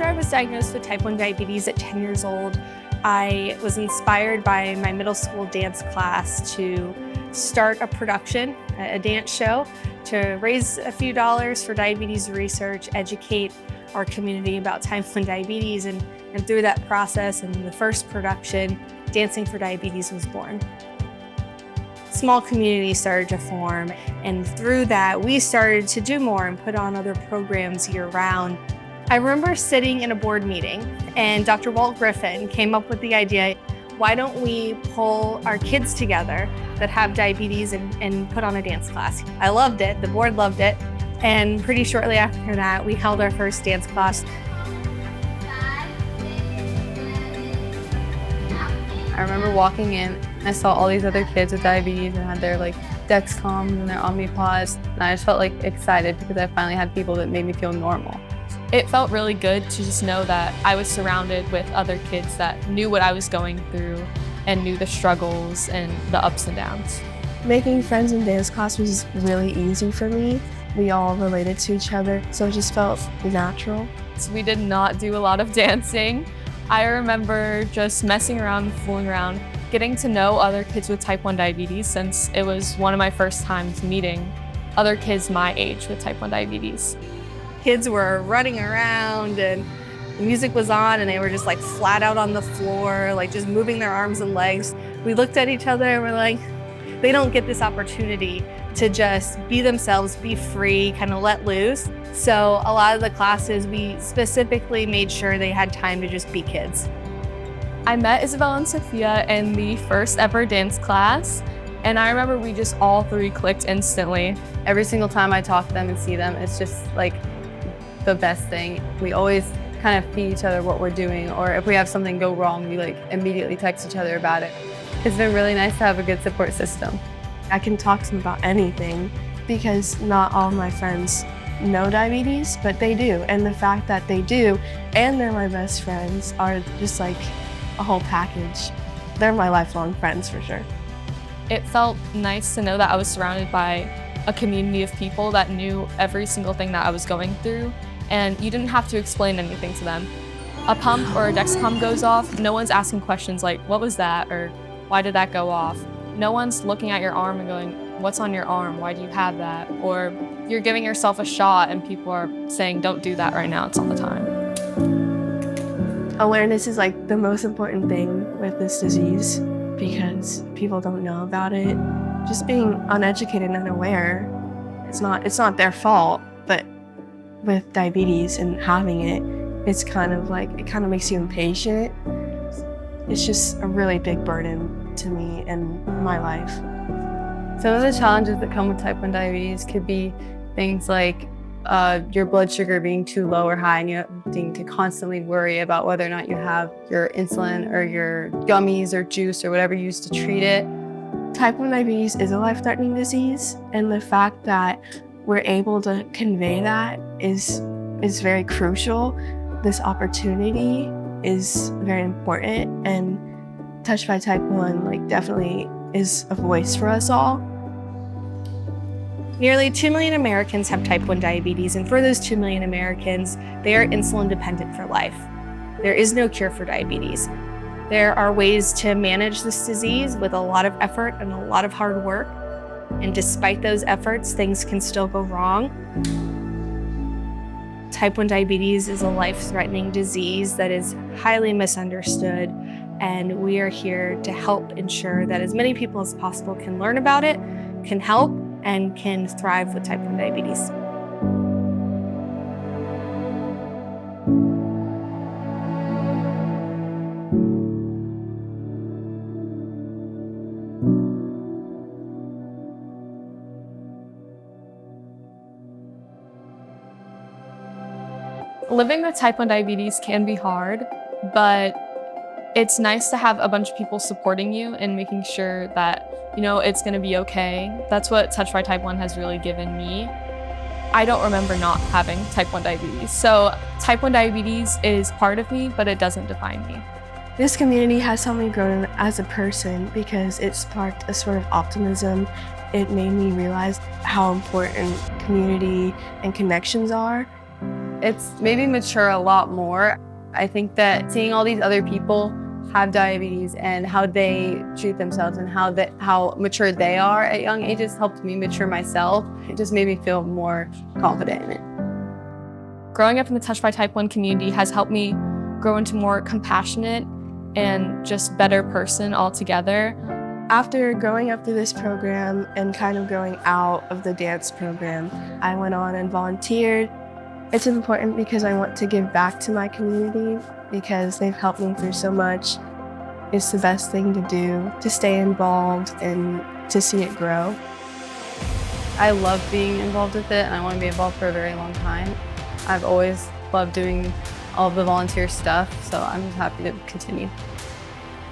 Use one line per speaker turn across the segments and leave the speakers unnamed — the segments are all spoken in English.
After I was diagnosed with type 1 diabetes at 10 years old, I was inspired by my middle school dance class to start a production, a dance show, to raise a few dollars for diabetes research, educate our community about type 1 diabetes, and through that process and the first production, Dancing for Diabetes was born. Small communities started to form, and through that, we started to do more and put on other programs year-round. I remember sitting in a board meeting, and Dr. Walt Griffin came up with the idea, why don't we pull our kids together that have diabetes and put on a dance class? I loved it, the board loved it, and pretty shortly after that, we held our first dance class.
I remember walking in, I saw all these other kids with diabetes and had their Dexcoms and their Omnipods, and I just felt excited because I finally had people that made me feel normal.
It felt really good to just know that I was surrounded with other kids that knew what I was going through and knew the struggles and the ups and downs.
Making friends in dance class was really easy for me. We all related to each other, so it just felt natural.
So we did not do a lot of dancing. I remember just messing around, fooling around, getting to know other kids with type 1 diabetes since it was one of my first times meeting other kids my age with type 1 diabetes.
Kids were running around and the music was on and they were just flat out on the floor, just moving their arms and legs. We looked at each other and we're like, they don't get this opportunity to just be themselves, be free, kind of let loose. So a lot of the classes, we specifically made sure they had time to just be kids.
I met Isabel and Sophia in the first ever dance class, and I remember we just all three clicked instantly.
Every single time I talk to them and see them, it's just the best thing. We always kind of feed each other what we're doing, or if we have something go wrong, we immediately text each other about it. It's been really nice to have a good support system.
I can talk to them about anything because not all of my friends know diabetes, but they do. And the fact that they do, and they're my best friends, are just a whole package. They're my lifelong friends for sure.
It felt nice to know that I was surrounded by a community of people that knew every single thing that I was going through, and you didn't have to explain anything to them. A pump or a Dexcom goes off, no one's asking questions like, what was that, or why did that go off? No one's looking at your arm and going, what's on your arm? Why do you have that? Or you're giving yourself a shot and people are saying, don't do that right now, it's not the time.
Awareness is the most important thing with this disease because people don't know about it. Just being uneducated and unaware, it's not their fault, but with diabetes and having it, it's kind of it kind of makes you impatient. It's just a really big burden to me and my life.
Some of the challenges that come with type 1 diabetes could be things like your blood sugar being too low or high, and you having to constantly worry about whether or not you have your insulin or your gummies or juice or whatever you use to treat it.
Type 1 diabetes is a life-threatening disease, and the fact that we're able to convey that is very crucial. This opportunity is very important, and Touched by Type 1 definitely is a voice for us all.
Nearly 2 million Americans have type 1 diabetes, and for those 2 million Americans, they are insulin dependent for life. There is no cure for diabetes. There are ways to manage this disease with a lot of effort and a lot of hard work, and despite those efforts, things can still go wrong. Type 1 diabetes is a life-threatening disease that is highly misunderstood, and we are here to help ensure that as many people as possible can learn about it, can help, and can thrive with type 1 diabetes.
Living with type 1 diabetes can be hard, but it's nice to have a bunch of people supporting you and making sure that, it's gonna be okay. That's what Touched by Type 1 has really given me. I don't remember not having type 1 diabetes. So type 1 diabetes is part of me, but it doesn't define me.
This community has helped me grow as a person because it sparked a sort of optimism. It made me realize how important community and connections are.
It's made me mature a lot more. I think that seeing all these other people have diabetes and how they treat themselves and how mature they are at young ages helped me mature myself. It just made me feel more confident in it.
Growing up in the Touched by Type 1 community has helped me grow into more compassionate and just better person altogether.
After growing up through this program and kind of growing out of the dance program, I went on and volunteered. It's important because I want to give back to my community because they've helped me through so much. It's the best thing to do, to stay involved and to see it grow.
I love being involved with it and I want to be involved for a very long time. I've always loved doing all of the volunteer stuff, so I'm just happy to continue.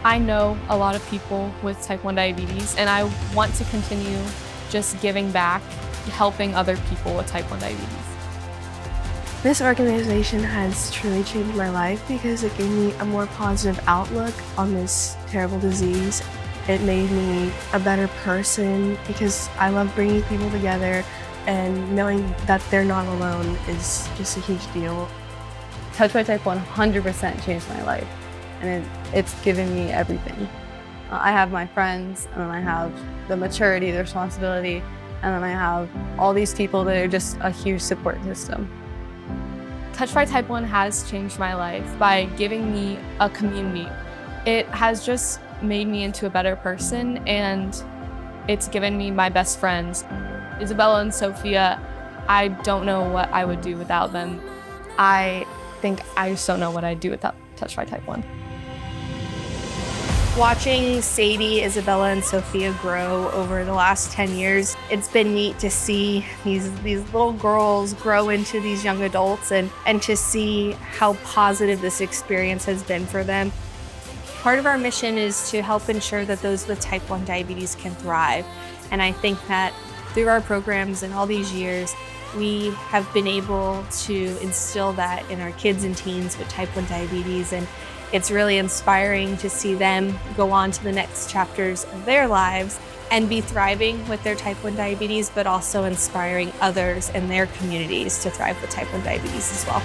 I know a lot of people with type 1 diabetes, and I want to continue just giving back, helping other people with type 1 diabetes.
This organization has truly changed my life because it gave me a more positive outlook on this terrible disease. It made me a better person because I love bringing people together, and knowing that they're not alone is just a huge deal.
Touched by Type 1 100% changed my life, and it's given me everything. I have my friends, and then I have the maturity, the responsibility, and then I have all these people that are just a huge support system.
Touched by Type 1 has changed my life by giving me a community. It has just made me into a better person, and it's given me my best friends. Isabella and Sophia, I don't know what I would do without them. I think I just don't know what I'd do without Touched by Type 1.
Watching Sadie, Isabella, and Sophia grow over the last 10 years, it's been neat to see these little girls grow into these young adults and to see how positive this experience has been for them. Part of our mission is to help ensure that those with type 1 diabetes can thrive. And I think that through our programs and all these years, we have been able to instill that in our kids and teens with type 1 diabetes. And it's really inspiring to see them go on to the next chapters of their lives and be thriving with their type 1 diabetes, but also inspiring others in their communities to thrive with type 1 diabetes as well.